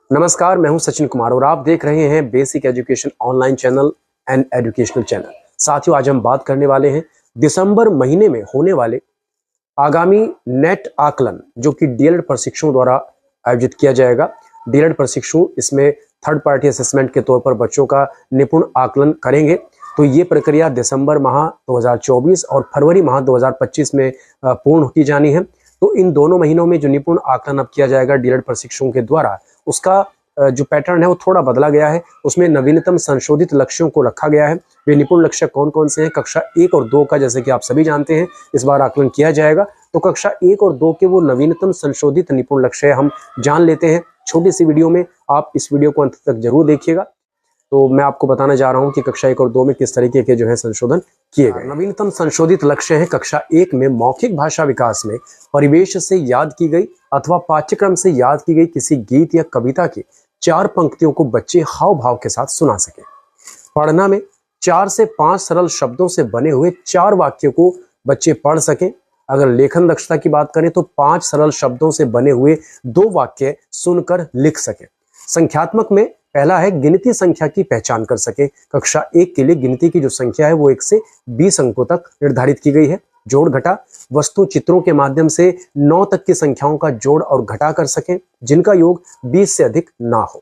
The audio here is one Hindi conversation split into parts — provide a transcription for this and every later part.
नमस्कार, मैं हूं सचिन कुमार और आप देख रहे हैं basic education online channel and educational channel. साथियों, आज हम बात करने वाले हैं दिसंबर महीने में होने वाले आगामी नेट आकलन, जो कि डीएलएड प्रशिक्षुओं द्वारा आयोजित किया जाएगा। डीएलएड प्रशिक्षु इसमें थर्ड पार्टी असेसमेंट के तौर पर बच्चों का निपुण आकलन करेंगे। तो ये प्रक्रिया दिसंबर माह 2024 और फरवरी माह 2025 में पूर्ण की जानी है। तो इन दोनों महीनों में जो निपुण आकलन अब किया जाएगा डीएलएड प्रशिक्षुओं के द्वारा, उसका जो पैटर्न है वो थोड़ा बदला गया है। उसमें नवीनतम संशोधित लक्ष्यों को रखा गया है। वे निपुण लक्ष्य कौन कौन से हैं? कक्षा 1 और 2 का, जैसे कि आप सभी जानते हैं, इस बार आकलन किया जाएगा। तो कक्षा 1 और 2 के वो नवीनतम संशोधित निपुण लक्ष्य हम जान लेते हैं छोटी सी वीडियो में। आप इस वीडियो को अंत तक जरूर देखिएगा। तो मैं आपको बताने जा रहा हूं कि कक्षा 1 और 2 में किस तरीके के जो है संशोधन किए गए। नवीनतम संशोधित लक्ष्य है कक्षा 1 में मौखिक भाषा विकास में परिवेश से याद की गई अथवा पाठ्यक्रम से याद की गई किसी गीत या कविता की 4 पंक्तियों को बच्चे हाव भाव के साथ सुना सके। पढ़ना में 4 से 5 सरल शब्दों से बने हुए 4 वाक्यों को बच्चे पढ़ सकें। अगर लेखन दक्षता की बात करें तो 5 सरल शब्दों से बने हुए 2 वाक्य सुनकर लिख सकें। संख्यात्मक में पहला है गिनती संख्या की पहचान कर सके। कक्षा 1 के लिए गिनती की जो संख्या है वो 1 से 20 अंकों तक निर्धारित की गई है। जोड़ घटा वस्तु चित्रों के माध्यम से 9 तक की संख्याओं का जोड़ और घटा कर सकें जिनका योग 20 से अधिक ना हो।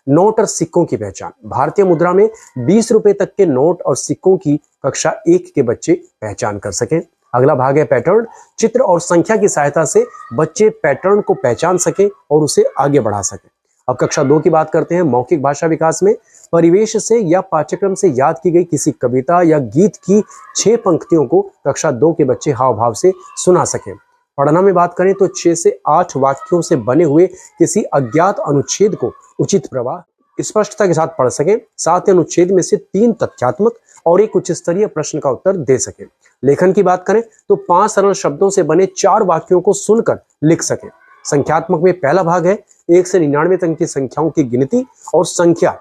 नोट और सिक्कों की पहचान, भारतीय मुद्रा में 20 रुपए तक के नोट और सिक्कों की कक्षा 1 के बच्चे पहचान कर सकें। अगला भाग है पैटर्न। चित्र और संख्या की सहायता से बच्चे पैटर्न को पहचान सकें और उसे आगे बढ़ा सकें। अब कक्षा 2 की बात करते हैं। मौखिक भाषा विकास में परिवेश से या पाठ्यक्रम से याद की गई किसी कविता या गीत की 6 पंक्तियों को कक्षा 2 के बच्चे हाव भाव से सुना सकें। पढ़ना में बात करें तो 6 से 8 वाक्यों से बने हुए किसी अज्ञात अनुच्छेद को उचित प्रवाह स्पष्टता के साथ पढ़ सकें। साथ ही अनुच्छेद में से 3 तथ्यात्मक और एक उच्च स्तरीय प्रश्न का उत्तर दे सकें। लेखन की बात करें तो 5 सरल शब्दों से बने 4 वाक्यों को सुनकर लिख सकें। संख्यात्मक में पहला भाग है 1 से 99 तक की संख्याओं की गिनती और संख्या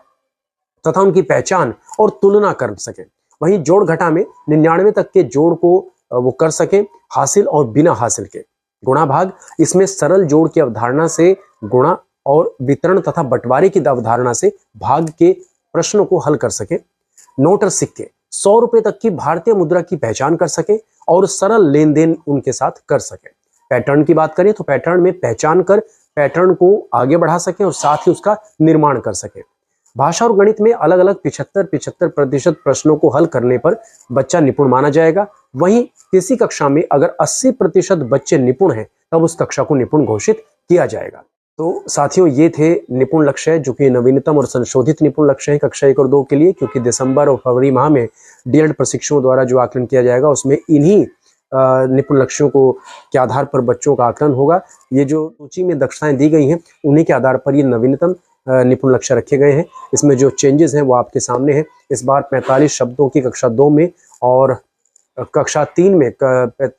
तथा उनकी पहचान और तुलना कर सकें। वहीं जोड़ घटा में 99 तक के जोड़ को वो कर सकें, हासिल और बिना हासिल के। गुणा भाग, इसमें सरल जोड़ की अवधारणा से गुणा और वितरण तथा बंटवारे की अवधारणा से भाग के प्रश्नों को हल कर सकें। नोट और सिक्के 100 रुपए तक की भारतीय मुद्रा की पहचान कर सकें और सरल लेन देन उनके साथ कर सकें। पैटर्न की बात करें तो पैटर्न में पहचान कर पैटर्न को आगे बढ़ा सकें और साथ ही उसका निर्माण कर सकें। भाषा और गणित में अलग अलग 75% प्रश्नों को हल करने पर बच्चा निपुण माना जाएगा। वहीं किसी कक्षा में अगर 80% बच्चे निपुण हैं तब उस कक्षा को निपुण घोषित किया जाएगा। तो साथियों, ये थे निपुण लक्ष्य जो कि नवीनतम और संशोधित निपुण लक्ष्य है कक्षा 1 और 2 के लिए, क्योंकि दिसंबर और फरवरी माह में डीएलएड प्रशिक्षुओं द्वारा जो आकलन किया जाएगा उसमें इन्हीं निपुण लक्ष्यों को के आधार पर बच्चों का आकलन होगा। ये जो सूची में दक्षताएं दी गई हैं उन्हीं के आधार पर ये नवीनतम निपुण लक्ष्य रखे गए हैं। इसमें जो चेंजेस हैं वो आपके सामने हैं। इस बार 45 शब्दों की कक्षा 2 में और कक्षा 3 में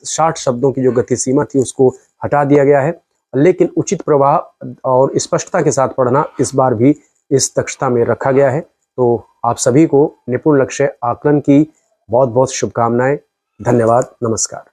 60 शब्दों की जो गति सीमा थी उसको हटा दिया गया है। लेकिन उचित प्रवाह और स्पष्टता के साथ पढ़ना इस बार भी इस दक्षता में रखा गया है। तो आप सभी को निपुण लक्ष्य आकलन की बहुत बहुत शुभकामनाएं। धन्यवाद। नमस्कार।